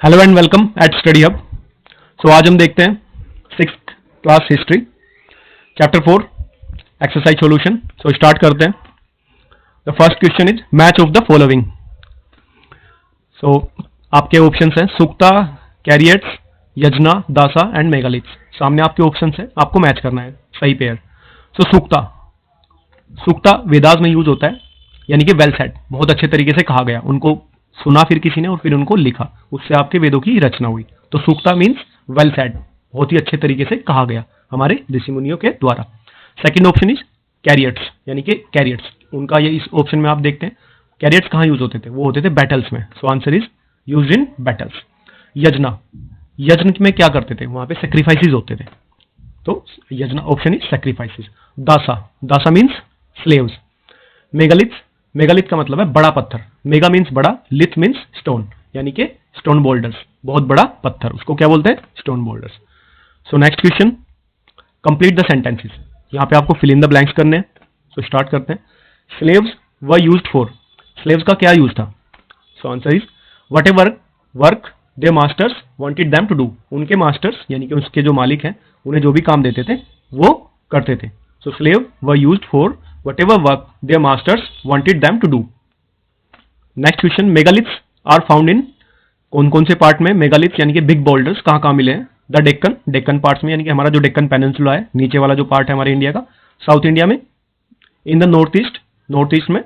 Hello and welcome at study hub. So आज हम देखते हैं 6th class history chapter 4 exercise solution. So start करते हैं। The first question is match of the following. So आपके options हैं सुक्ता, कैरियट्स, यजना, दासा एंड मेगालिथ्स। सामने आपके ऑप्शंस है, आपको मैच करना है सही पेयर। सो सुक्ता वेदास में यूज होता है, यानी कि वेल सेड, बहुत अच्छे तरीके से कहा गया, उनको सुना फिर किसी ने और फिर उनको लिखा, उससे आपके वेदों की रचना हुई। तो सूक्ता मीन्स वेल सेड, बहुत ही अच्छे तरीके से कहा गया हमारे ऋषि मुनियों के द्वारा। सेकंड ऑप्शन इज कैरियट्स, यानी कि कैरियट्स, उनका ये इस ऑप्शन में आप देखते हैं कैरियट्स कहाँ यूज होते थे, वो होते थे बैटल्स में। सो answer is use in battles. यज्ञ में क्या करते थे, वहां पे सेक्रीफाइसेस होते थे, तो यज्ञ ऑप्शन इज सेक्रीफाइसेस। दासा मीन्स स्लेव्स। मेगालिथ का मतलब है बड़ा पत्थर। मेगा मीन्स बड़ा, लिथ मीन्स स्टोन, यानी कि स्टोन बोल्डर्स, बहुत बड़ा पत्थर, उसको क्या बोलते हैं, stone boulders. So next question, complete the sentences. यहाँ पे आपको फिल इन द ब्लैंक्स करने हैं। सो स्टार्ट करते हैं। Slaves were used for, slaves का क्या यूज था। So answer is whatever work the masters wanted them to do, उनके मास्टर्स यानी कि उसके जो मालिक हैं उन्हें जो भी काम देते थे वो करते थे। So slave were used for whatever work their masters wanted them to do. Next question, megaliths are found in कौन कौन से पार्ट में। मेगालिथ्स यानी कि बिग बोल्डर्स कहाँ कहाँ मिले हैं। द डेक्कन पार्ट्स में, यानी कि हमारा जो डेक्कन पेनिनसुला है, नीचे वाला जो पार्ट है हमारे इंडिया का, साउथ इंडिया में, इन द नॉर्थ ईस्ट में,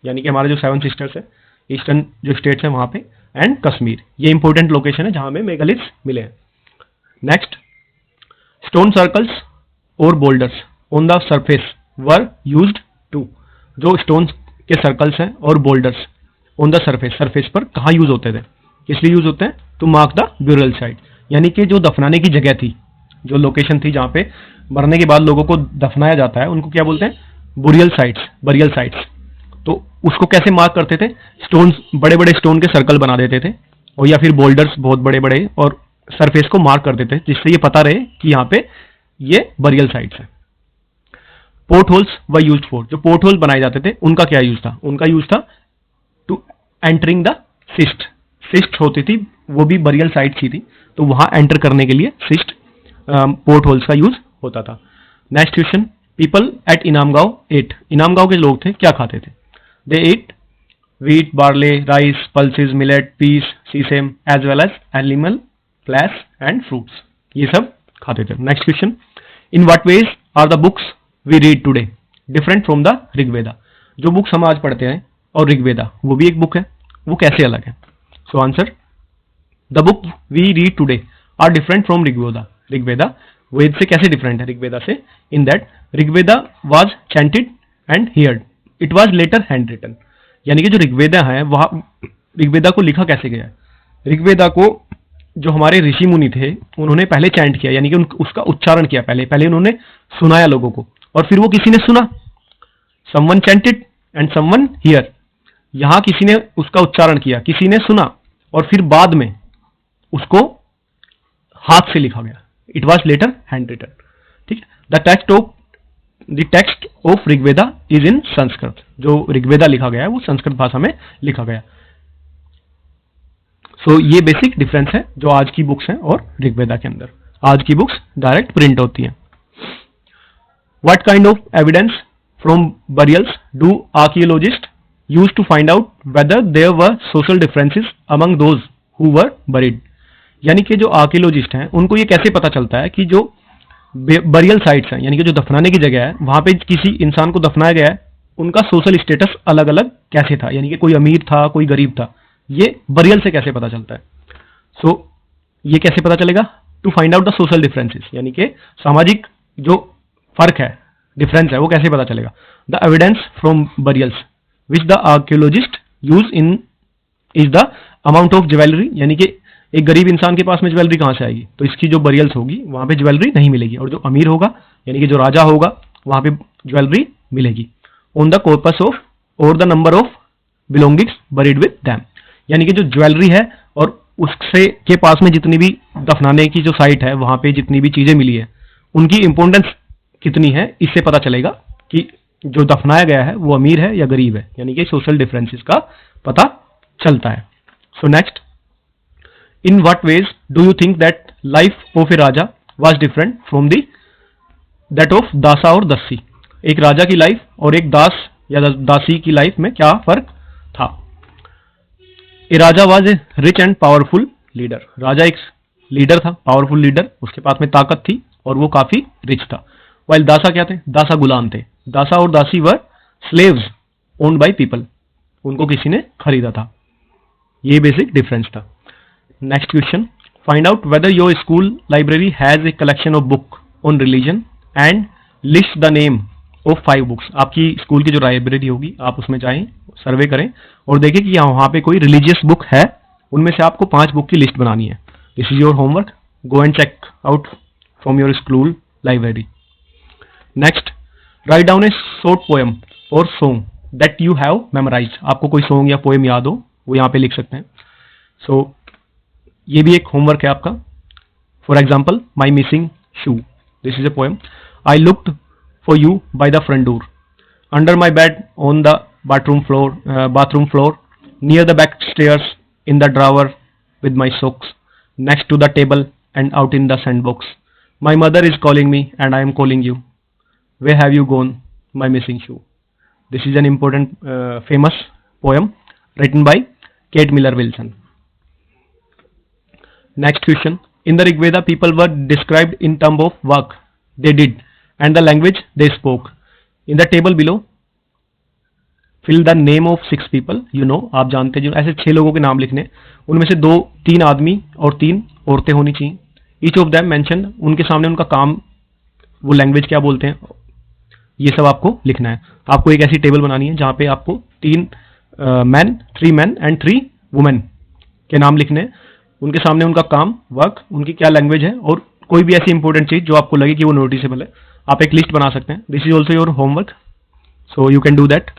यानी कि हमारे जो 7 सिस्टर्स है, ईस्टर्न जो स्टेट्स है वहां पे, एंड कश्मीर, ये इंपॉर्टेंट लोकेशन है जहां में मेगालिथ्स मिले हैं। नेक्स्ट, स्टोन सर्कल्स और boulders on the surface were used to, जो स्टोन के सर्कल्स हैं और बोल्डर्स ऑन द सरफेस पर कहाँ यूज होते थे, किस लिए यूज होते हैं, to mark the burial site, यानी कि जो दफनाने की जगह थी, जो लोकेशन थी जहाँ पे मरने के बाद लोगों को दफनाया जाता है, उनको क्या बोलते हैं, बुरियल साइट्स। तो उसको कैसे मार्क करते थे, स्टोन, बड़े बड़े स्टोन के सर्कल बना देते थे, और या फिर बोल्डर्स बहुत बड़े बड़े, और सरफेस को मार्क कर देते, जिससे ये पता रहे कि यहाँ पे ये बरियल साइट्स है। Port holes were used for, जो पोर्ट होल बनाए जाते थे उनका क्या यूज था, उनका यूज था टू एंटरिंग द सिस्ट होती थी, वो भी बरियल साइट थी, तो वहां एंटर करने के लिए सिस्ट पोर्ट होल्स का यूज होता था। Next question, people at Inamgaon ate, Inamgaon के लोग थे क्या खाते थे, they ate wheat, barley, rice, pulses, millet, peas, sesame as well as animal flesh and fruits, ये सब खाते थे। Next question, in what ways are the books we read today different from the Rigveda, जो बुक्स हम आज पढ़ते हैं और ऋग्वेदा वो भी एक बुक है, वो कैसे अलग है। So answer, the book we read today are different from Rigveda Veda से कैसे डिफरेंट है ऋग्वेदा से, in that Rigveda was chanted and heard, it was later hand written, यानी कि जो ऋग्वेदा है वह ऋग्वेदा को लिखा कैसे गया है, ऋग्वेदा को जो हमारे ऋषि मुनि थे उन्होंने पहले चैंट किया, यानी कि उसका उच्चारण किया, पहले उन्होंने सुनाया लोगों को, और फिर वो किसी ने सुना, someone chanted and someone here, यहां किसी ने उसका उच्चारण किया, किसी ने सुना, और फिर बाद में उसको हाथ से लिखा गया, it was later hand written. ठीक है। The text of Rigveda is in Sanskrit, जो ऋग्वेदा लिखा गया है वो संस्कृत भाषा में लिखा गया। सो ये बेसिक डिफरेंस है जो आज की बुक्स हैं और ऋग्वेदा के अंदर। आज की बुक्स डायरेक्ट प्रिंट होती हैं। What kind of evidence from burials do archaeologists use to find out whether there were social differences among those who were buried? यानी कि जो आर्कियोलॉजिस्ट हैं उनको ये कैसे पता चलता है कि जो बरियल साइट्स हैं, यानी कि जो दफनाने की जगह है, वहां पे किसी इंसान को दफनाया गया है, उनका सोशल स्टेटस अलग अलग कैसे था, यानी कि कोई अमीर था, कोई गरीब था, ये बरियल से कैसे पता चलता है। सो ये कैसे पता चलेगा, to find out the social differences, यानी कि सामाजिक जो फर्क है, डिफरेंस है, वो कैसे पता चलेगा। The evidence from burials which the archaeologist use in is the amount of jewellery, यानी कि एक गरीब इंसान के पास में ज्वेलरी कहां से आएगी, तो इसकी जो बरियल्स होगी वहां पे ज्वेलरी नहीं मिलेगी, और जो अमीर होगा यानी कि जो राजा होगा वहां पे ज्वेलरी मिलेगी। ऑन द कॉर्पस ऑफ और the number of belongings buried with them, यानी कि जो ज्वेलरी है और उससे के पास में जितनी भी दफनाने की जो साइट है वहां पे जितनी भी चीजें मिली है उनकी इंपॉर्टेंस कितनी है, इससे पता चलेगा कि जो दफनाया गया है वो अमीर है या गरीब है, यानी कि सोशल डिफरेंसेस का पता चलता है। So next, in what ways do you think that life of a raja was different from the that of dasa और दस्सी? एक राजा की लाइफ और एक दास या दासी की लाइफ में क्या फर्क था? A raja was a rich and powerful leader. राजा एक लीडर था, पावरफुल लीडर, उसके पास में ताकत थी और वो काफी रिच था। वाइल दासा क्या थे? दासा गुलाम थे। दासा और दासी वर स्लेव्स ओन्ड बाय पीपल, उनको किसी ने खरीदा था। ये बेसिक डिफरेंस था। Next question, find out whether your school library has a collection of book on religion and list the name of 5 books. आपकी स्कूल की जो लाइब्रेरी होगी आप उसमें जाएं, सर्वे करें और देखें कि वहां पे कोई रिलीजियस बुक है, उनमें से आपको 5 बुक की लिस्ट बनानी है। This is your homework, go and check out from your school library. Next, write down a short poem और song that you have memorised. आपको कोई सॉन्ग या पोएम याद हो वो यहाँ पे लिख सकते हैं। सो ये भी एक होमवर्क है आपका। For example, my missing shoe, this is a poem. I looked for you by the front door, under my bed on the bathroom floor, near the back stairs, in the drawer with my socks, next to the table and out in the sandbox. My mother is calling me and I am calling you. Where have you gone, my missing shoe? This is an important famous poem written by Kate Miller Wilson. Next question, in the Rig Veda people were described in terms of work they did and the language they spoke. In the table below, fill the name of 6 people you know. आप जानते हैं, जो ऐसे 6 लोगों के नाम लिखने, उनमें से 3 आदमी और 3 औरतें होनी चाहिए। Each of them mention, उनके सामने उनका काम, वो लैंग्वेज क्या बोलते हैं, ये सब आपको लिखना है। आपको एक ऐसी टेबल बनानी है जहाँ पे आपको 3 मैन एंड 3 वुमेन के नाम लिखने हैं, उनके सामने उनका काम, वर्क, उनकी क्या लैंग्वेज है और कोई भी ऐसी इंपॉर्टेंट चीज जो आपको लगे कि वो नोटिसेबल है, आप एक लिस्ट बना सकते हैं। This is also your homework, so you can do that.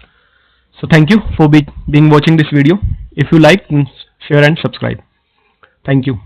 So thank you for being watching this video. If you like, share and subscribe. Thank you.